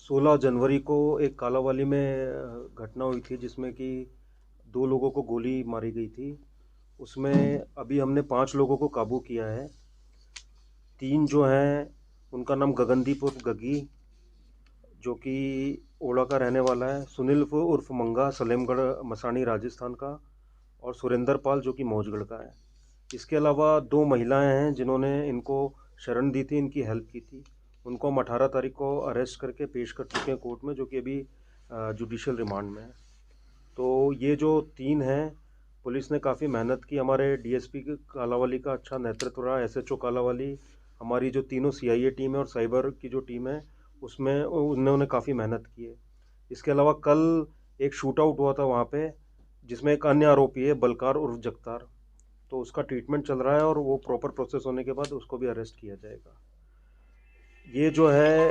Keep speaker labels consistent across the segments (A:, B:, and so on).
A: 16 जनवरी को एक कालांवाली में घटना हुई थी जिसमें कि 2 लोगों को गोली मारी गई थी। उसमें अभी हमने 5 लोगों को काबू किया है। 3 जो हैं उनका नाम गगनदीप उर्फ गगी, जो कि ओड़ा का रहने वाला है, सुनील उर्फ मंगा सलेमगढ़ मसानी राजस्थान का, और सुरेंद्र पाल जो कि मौजगढ़ का है। इसके अलावा 2 महिलाएं हैं जिन्होंने इनको शरण दी थी, इनकी हेल्प की थी। उनको हम 18 तारीख को अरेस्ट करके पेश कर चुके हैं कोर्ट में, जो कि अभी जुडिशियल रिमांड में है। तो ये जो 3 हैं, पुलिस ने काफ़ी मेहनत की। हमारे डीएसपी कालांवाली का अच्छा नेतृत्व रहा, एसएचओ कालांवाली, हमारी जो तीनों सीआईए टीम है और साइबर की जो टीम है उसमें उन्होंने काफ़ी मेहनत की है। इसके अलावा कल एक शूट आउट हुआ था वहाँ पे, जिसमें एक अन्य आरोपी है बलकार उर्फ जगतार, तो उसका ट्रीटमेंट चल रहा है और वो प्रॉपर प्रोसेस होने के बाद उसको भी अरेस्ट किया जाएगा। ये जो है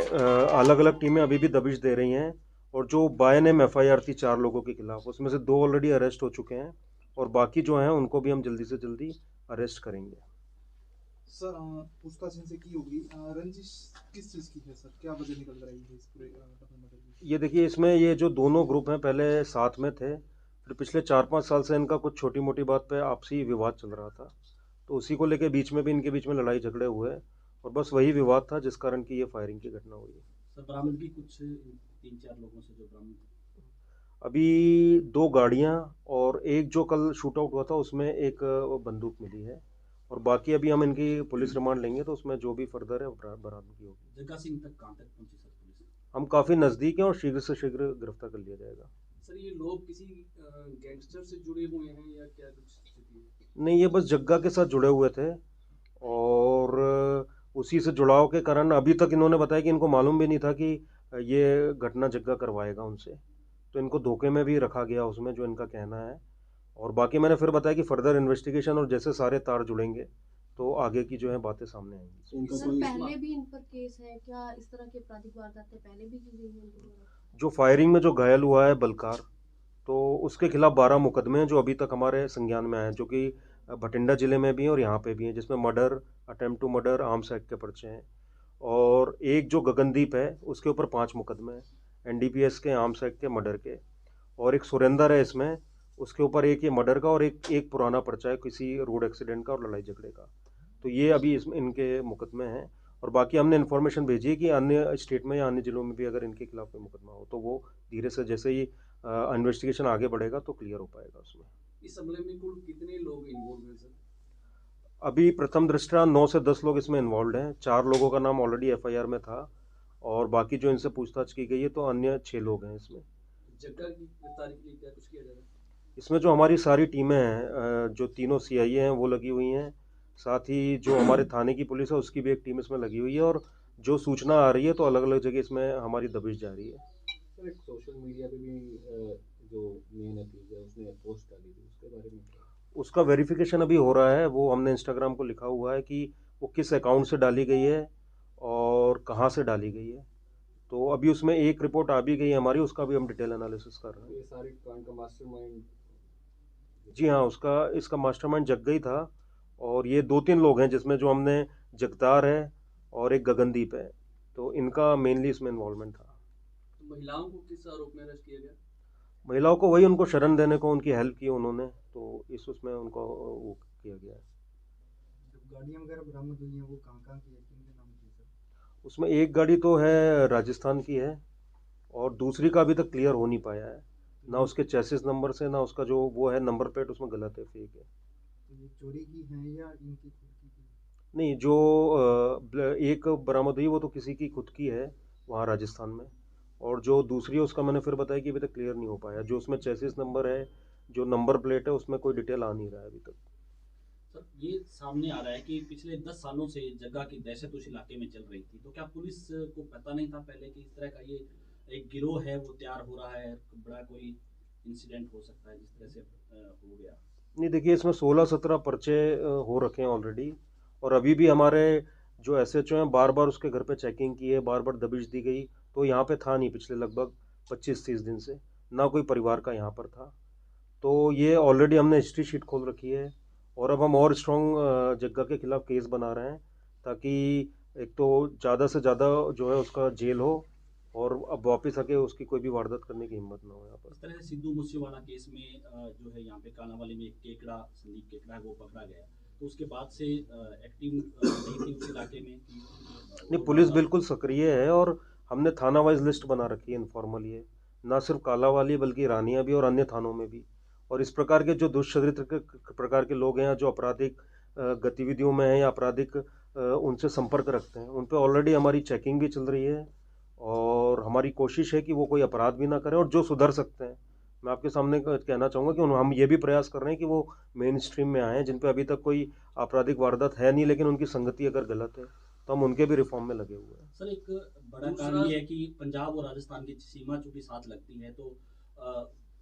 A: अलग अलग टीमें अभी भी दबिश दे रही हैं, और जो बाय नेम एफआईआर थी 4 लोगों के खिलाफ, उसमें से 2 ऑलरेडी अरेस्ट हो चुके हैं और बाकी जो हैं उनको भी हम जल्दी से जल्दी अरेस्ट करेंगे।
B: सर पूछताछ इनसे की होगी। रंजिश किस चीज़ की है सर? क्या वजह निकल कर आई है इस पूरे डबल मर्डर की?
A: ये देखिए, इसमें ये जो दोनों ग्रुप हैं पहले साथ में थे, फिर पिछले 4-5 साल से इनका कुछ छोटी मोटी बात पे आपसी विवाद चल रहा था, तो उसी को लेके बीच में भी इनके बीच में लड़ाई झगड़े हुए, और बस वही विवाद था जिस कारण की ये फायरिंग की घटना हुई है।
C: सर बरामदगी कुछ 3-4 लोगों से जो बरामद।
A: अभी 2 गाड़ियां और एक जो कल शूट आउट हुआ था उसमें एक बंदूक मिली है, और बाकी अभी हम इनकी पुलिस रिमांड लेंगे तो उसमें जो भी फर्दर है वो बरामदगी होगी।
C: जग्गा सिंह तक कहाँ तक पहुंची सर पुलिस?
A: हम काफ़ी नज़दीक हैं और शीघ्र से शीघ्र गिरफ्तार कर लिया जाएगा।
D: सर ये लोग किसी गैंगस्टर से जुड़े हुए हैं या क्या कुछ स्थिति है?
A: नहीं, ये बस जग्गा के साथ जुड़े हुए थे, और उसी से जुड़ाव के कारण अभी तक इन्होंने बताया कि इनको मालूम भी नहीं था कि ये घटना जग्गा करवाएगा उनसे, तो इनको धोखे में भी रखा गया उसमें, जो इनका कहना है। और बाकी मैंने फिर बताया कि फर्दर इन्वेस्टिगेशन और जैसे सारे तार जुड़ेंगे तो आगे की जो है बातें सामने आएंगी।
E: सर पहले भी इन पर केस है क्या? इस तरह के आपराधिक वारदातें पहले भी की गई हैं इनके द्वारा?
A: जो फायरिंग में जो घायल हुआ है बलकार, तो उसके खिलाफ 12 मुकदमे हैं जो अभी तक हमारे संज्ञान में आए हैं, जो कि भटिंडा जिले में भी हैं और यहाँ पे भी हैं, जिसमें murder, attempt to murder, arms act के पर्चे हैं। और एक जो गगनदीप है उसके ऊपर 5 मुकदमे हैं, एनडीपीएस के, आर्म्स एक्ट के, मर्डर के। और एक सुरेंदर है इसमें, उसके ऊपर एक ये मर्डर का और एक पुराना पर्चा है किसी रोड एक्सीडेंट का और लड़ाई झगड़े का। तो ये अभी इसमें इनके मुकदमे हैं, और बाकी हमने इन्फॉर्मेशन भेजी है कि अन्य स्टेट में या अन्य ज़िलों में भी अगर इनके खिलाफ कोई मुकदमा हो तो वो धीरे से जैसे ही इन्वेस्टिगेशन आगे बढ़ेगा तो क्लियर हो पाएगा उसमें।
D: इस हमले में कुल कितने लोग इन्वॉल्व हैं सर?
A: अभी प्रथम दृष्टया 9 से 10 लोग इसमें इन्वॉल्व हैं। 4 लोगों का नाम ऑलरेडी एफआईआर में था, और बाकी जो इनसे पूछताछ की गई है तो अन्य 6 लोग हैं इसमें।
D: जगह की गिरफ्तारी के लिए क्या कुछ किया जा रहा है?
A: इसमें जो हमारी सारी टीमें हैं, जो तीनों सीआईए हैं वो लगी हुई हैं, साथ ही जो हमारे थाने की पुलिस है उसकी भी एक टीम इसमें लगी हुई है, और जो सूचना आ रही है तो अलग अलग जगह इसमें हमारी दबिश जारी है।
F: सर एक सोशल मीडिया पे भी जो मेन अक्यूज है उसने पोस्ट डाली थी, उसके बारे में क्या?
A: उसका वेरिफिकेशन अभी हो रहा है। वो हमने इंस्टाग्राम को लिखा हुआ है कि वो किस अकाउंट से डाली गई है और कहाँ से डाली गई है, तो अभी उसमें एक रिपोर्ट आ भी गई है हमारी, उसका भी हम डिटेल एनालिसिस कर रहे हैं।
F: ये सारे कांड का मास्टरमाइंड?
A: जी हाँ, उसका इसका मास्टरमाइंड जग्गा ही था, और ये 2-3 लोग हैं जिसमें जो हमने, जगतार है और एक गगनदीप है, तो इनका मेनली इसमें इन्वॉल्वमेंट था।
D: तो महिलाओं को किस आरोप में अरेस्ट किया गया?
A: महिलाओं को वही, उनको शरण देने को, उनकी हेल्प की उन्होंने, तो इस उसमें उनको वो किया गया है।
B: जो गाड़ियाँ वगैरह बरामद हुई हैं वो कहाँ की है, किनके नाम की है सर?
A: उसमें एक गाड़ी तो है राजस्थान की है, और दूसरी का अभी तक क्लियर हो नहीं पाया है, ना उसके चेसिस नंबर से, ना उसका जो वो है नंबर प्लेट उसमें गलत है, फेक है।
B: तो ये चोरी की हैं या इनकी खुद की थी?
A: नहीं, जो एक बरामद हुई वो तो किसी की खुद की है वहाँ राजस्थान में, और जो दूसरी है उसका मैंने फिर बताया कि अभी तक क्लियर नहीं हो पाया। जो उसमें चेसिस नंबर है, जो नंबर प्लेट है, उसमें कोई डिटेल आ नहीं रहा है अभी तक।
C: सर ये सामने आ रहा है कि पिछले 10 सालों से जगह की दहशत उस इलाके में चल रही थी, तो क्या पुलिस को पता नहीं था पहले कि इस तरह का ये एक गिरोह है वो तैयार हो रहा है, बड़ा कोई इंसिडेंट हो सकता है जिस तरह से हो गया?
A: नहीं, देखिए, इसमें 16-17 पर्चे हो रखे हैं ऑलरेडी, और अभी भी हमारे जो एसएचओ हैं बार बार उसके घर पे चेकिंग की है, बार बार दबिश दी गई, तो यहाँ पे था नहीं पिछले लगभग 25-30 दिन से, ना कोई परिवार का यहाँ पर था। तो ये ऑलरेडी हमने हिस्ट्री शीट खोल रखी है, और अब हम और स्ट्रॉन्ग जग्गा के खिलाफ केस बना रहे हैं, ताकि एक तो ज़्यादा से ज़्यादा जो है उसका जेल हो, और अब वापस आके उसकी कोई भी वारदात करने की हिम्मत ना हो यहाँ पर।
C: इस तरह से सिद्धू मूसेवाला केस में जो है यहाँ पे कालांवाली में एक केकड़ा, संदीप केकड़ा है, वो पकड़ा गया, तो उसके बाद से एक्टिव नहीं थी उस इलाके में कि
A: नहीं, पुलिस बिल्कुल सक्रिय है और हमने थाना वाइज लिस्ट बना रखी है इनफॉर्मल, ये ना सिर्फ कालांवाली बल्कि रानिया भी और अन्य थानों में भी। और इस प्रकार के जो दुष्चरित्र के प्रकार के लोग हैं जो आपराधिक गतिविधियों में हैं या आपराधिक उनसे संपर्क रखते हैं, उन पर ऑलरेडी हमारी चेकिंग भी चल रही है और हमारी कोशिश है कि वो कोई अपराध भी ना करें और जो सुधर सकते हैं। मैं आपके सामने कहना चाहूँगा कि हम ये भी प्रयास कर रहे हैं कि वो मेन स्ट्रीम में आएँ जिन पे अभी तक कोई आपराधिक वारदात है नहीं, लेकिन उनकी संगति अगर गलत है तो हम उनके भी रिफॉर्म में लगे हुए हैं।
C: सर, एक बड़ा कारण ये है कि पंजाब और राजस्थान की सीमा चूंकि साथ लगती है, तो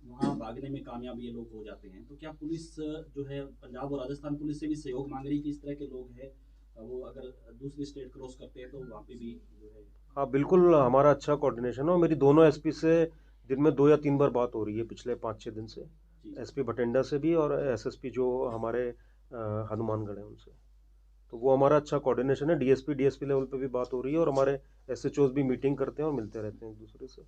C: वहाँ भागने में कामयाब ये लोग हो जाते हैं, तो क्या पुलिस जो है पंजाब और राजस्थान पुलिस से भी सहयोग मांग रही है कि इस तरह के लोग हैं वो अगर दूसरी स्टेट क्रॉस करते हैं तो वहाँ पे भी जो है?
A: हाँ बिल्कुल, हमारा अच्छा कोऑर्डिनेशन है और मेरी दोनों एसपी से दिन में 2 या 3 बार बात हो रही है पिछले 5-6 दिन से, एसपी भटिंडा से भी और एसएसपी जो हमारे हनुमानगढ़ है उनसे। तो वो हमारा अच्छा कोऑर्डिनेशन है, डीएसपी लेवल पे भी बात हो रही है और हमारे एसएचओज भी मीटिंग करते हैं और मिलते रहते हैं एक दूसरे से।